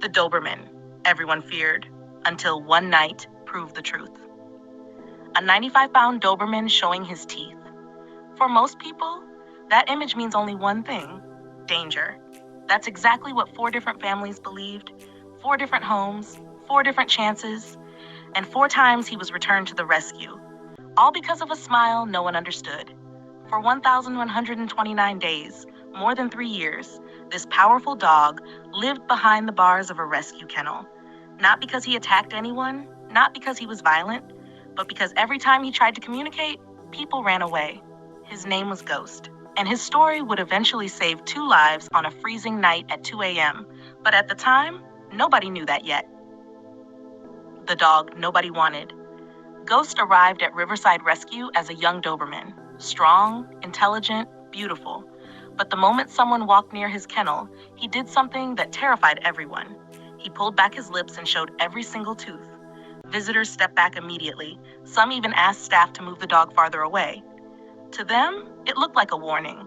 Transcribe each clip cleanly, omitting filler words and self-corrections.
The Doberman, everyone feared, until one night proved the truth. A 95-pound Doberman showing his teeth. For most people, that image means only one thing: danger. That's exactly what 4 different families believed, 4 different homes, 4 different chances, and 4 times he was returned to the rescue. All because of a smile no one understood. For 1,129 days, more than 3 years, this powerful dog lived behind the bars of a rescue kennel. Not because he attacked anyone, not because he was violent, but because every time he tried to communicate, people ran away. His name was Ghost, and his story would eventually save 2 lives on a freezing night at 2 a.m., but at the time, nobody knew that yet. The dog nobody wanted. Ghost arrived at Riverside Rescue as a young Doberman, strong, intelligent, beautiful. But the moment someone walked near his kennel, he did something that terrified everyone. He pulled back his lips and showed every single tooth. Visitors stepped back immediately. Some even asked staff to move the dog farther away. To them, it looked like a warning,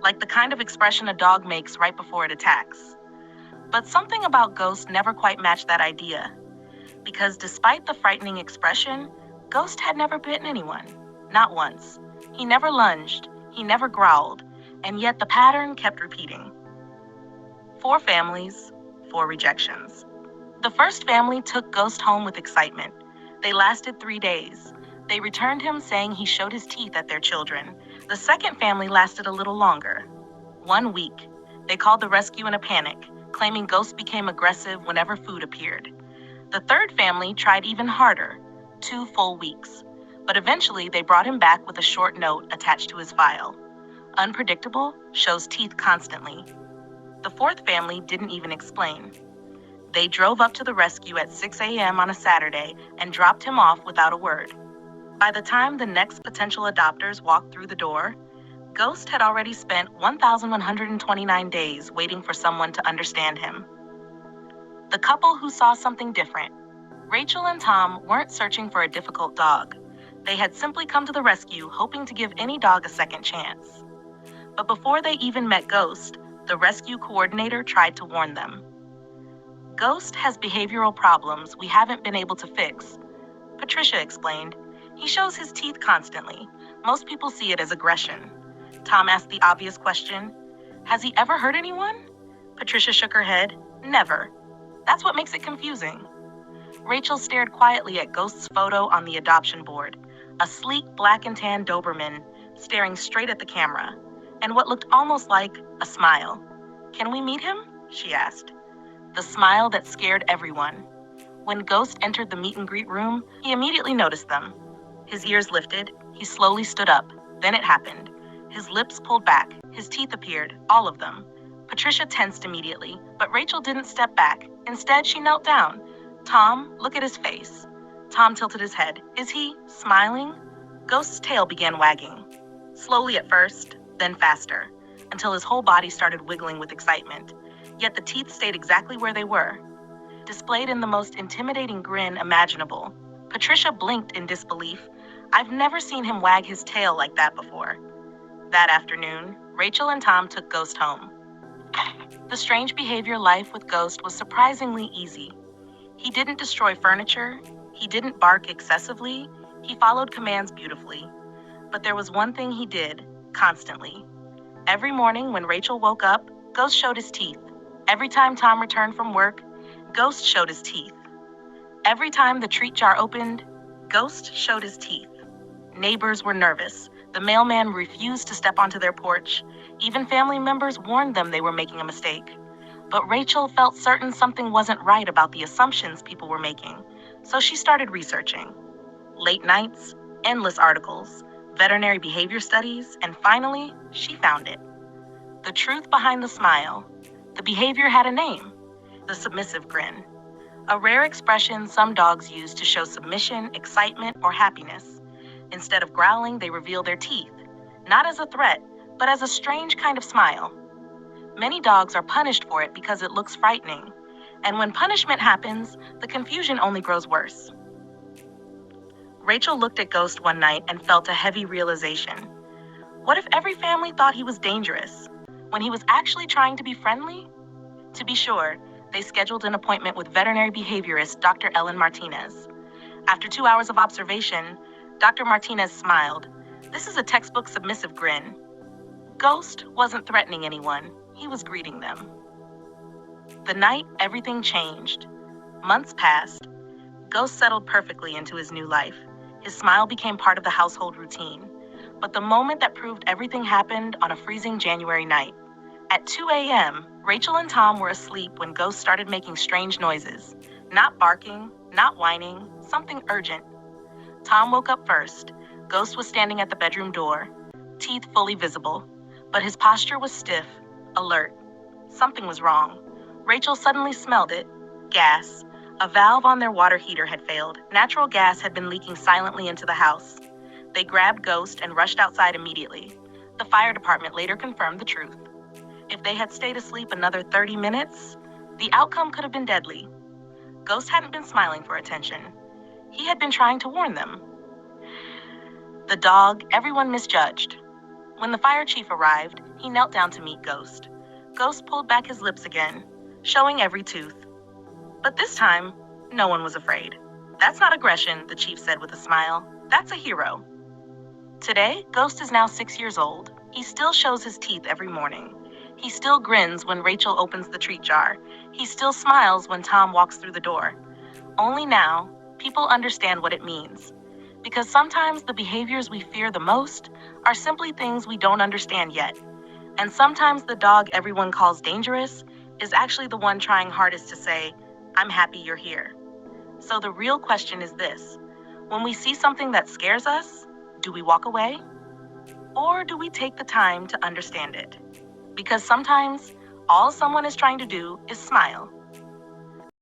like the kind of expression a dog makes right before it attacks. But something about Ghost never quite matched that idea. Because despite the frightening expression, Ghost had never bitten anyone, not once. He never lunged, he never growled, and yet the pattern kept repeating. 4 families, 4 rejections. The first family took Ghost home with excitement. They lasted 3 days. They returned him saying he showed his teeth at their children. The second family lasted a little longer. 1 week. They called the rescue in a panic, claiming Ghost became aggressive whenever food appeared. The third family tried even harder, 2 full weeks. But eventually they brought him back with a short note attached to his file. Unpredictable, shows teeth constantly. The fourth family didn't even explain. They drove up to the rescue at 6 a.m. on a Saturday and dropped him off without a word. By the time the next potential adopters walked through the door, Ghost had already spent 1,129 days waiting for someone to understand him. The couple who saw something different. Rachel and Tom weren't searching for a difficult dog. They had simply come to the rescue hoping to give any dog a second chance. But before they even met Ghost, the rescue coordinator tried to warn them. Ghost has behavioral problems we haven't been able to fix. Patricia explained. He shows his teeth constantly. Most people see it as aggression. Tom asked the obvious question, has he ever hurt anyone? Patricia shook her head. Never. That's what makes it confusing. Rachel stared quietly at Ghost's photo on the adoption board, a sleek black and tan Doberman staring straight at the camera, and what looked almost like a smile. Can we meet him? She asked. The smile that scared everyone. When Ghost entered the meet and greet room, he immediately noticed them. His ears lifted, he slowly stood up. Then it happened. His lips pulled back, his teeth appeared, all of them. Patricia tensed immediately, but Rachel didn't step back. Instead, she knelt down. Tom, look at his face. Tom tilted his head. Is he smiling? Ghost's tail began wagging. Slowly at first, then faster, until his whole body started wiggling with excitement. Yet the teeth stayed exactly where they were, displayed in the most intimidating grin imaginable. Patricia blinked in disbelief. I've never seen him wag his tail like that before. That afternoon, Rachel and Tom took Ghost home. The strange behavior life with Ghost was surprisingly easy. He didn't destroy furniture, he didn't bark excessively, he followed commands beautifully. But there was one thing he did, constantly. Every morning when Rachel woke up, Ghost showed his teeth. Every time Tom returned from work, Ghost showed his teeth. Every time the treat jar opened, Ghost showed his teeth. Neighbors were nervous. The mailman refused to step onto their porch. Even family members warned them they were making a mistake. But Rachel felt certain something wasn't right about the assumptions people were making, so she started researching. Late nights, endless articles, veterinary behavior studies, and finally, she found it. The truth behind the smile. The behavior had a name, the submissive grin. A rare expression some dogs use to show submission, excitement, or happiness. Instead of growling, they reveal their teeth, not as a threat, but as a strange kind of smile. Many dogs are punished for it because it looks frightening. And when punishment happens, the confusion only grows worse. Rachel looked at Ghost one night and felt a heavy realization. What if every family thought he was dangerous, when he was actually trying to be friendly? To be sure, they scheduled an appointment with veterinary behaviorist Dr. Ellen Martinez. After 2 hours of observation, Dr. Martinez smiled. This is a textbook submissive grin. Ghost wasn't threatening anyone, he was greeting them. The night everything changed. Months passed. Ghost settled perfectly into his new life. His smile became part of the household routine. But the moment that proved everything happened on a freezing January night. At 2 a.m., Rachel and Tom were asleep when Ghost started making strange noises. Not barking, not whining, something urgent. Tom woke up first. Ghost was standing at the bedroom door, teeth fully visible, but his posture was stiff, alert. Something was wrong. Rachel suddenly smelled it. Gas. A valve on their water heater had failed. Natural gas had been leaking silently into the house. They grabbed Ghost and rushed outside immediately. The fire department later confirmed the truth. If they had stayed asleep another 30 minutes, the outcome could have been deadly. Ghost hadn't been smiling for attention. He had been trying to warn them. The dog, everyone misjudged. When the fire chief arrived, he knelt down to meet Ghost. Ghost pulled back his lips again, showing every tooth. But this time, no one was afraid. That's not aggression, the chief said with a smile. That's a hero. Today, Ghost is now 6 years old. He still shows his teeth every morning. He still grins when Rachel opens the treat jar. He still smiles when Tom walks through the door. Only now, people understand what it means. Because sometimes the behaviors we fear the most are simply things we don't understand yet. And sometimes the dog everyone calls dangerous is actually the one trying hardest to say, I'm happy you're here. So the real question is this. When we see something that scares us, do we walk away? Or do we take the time to understand it? Because sometimes all someone is trying to do is smile.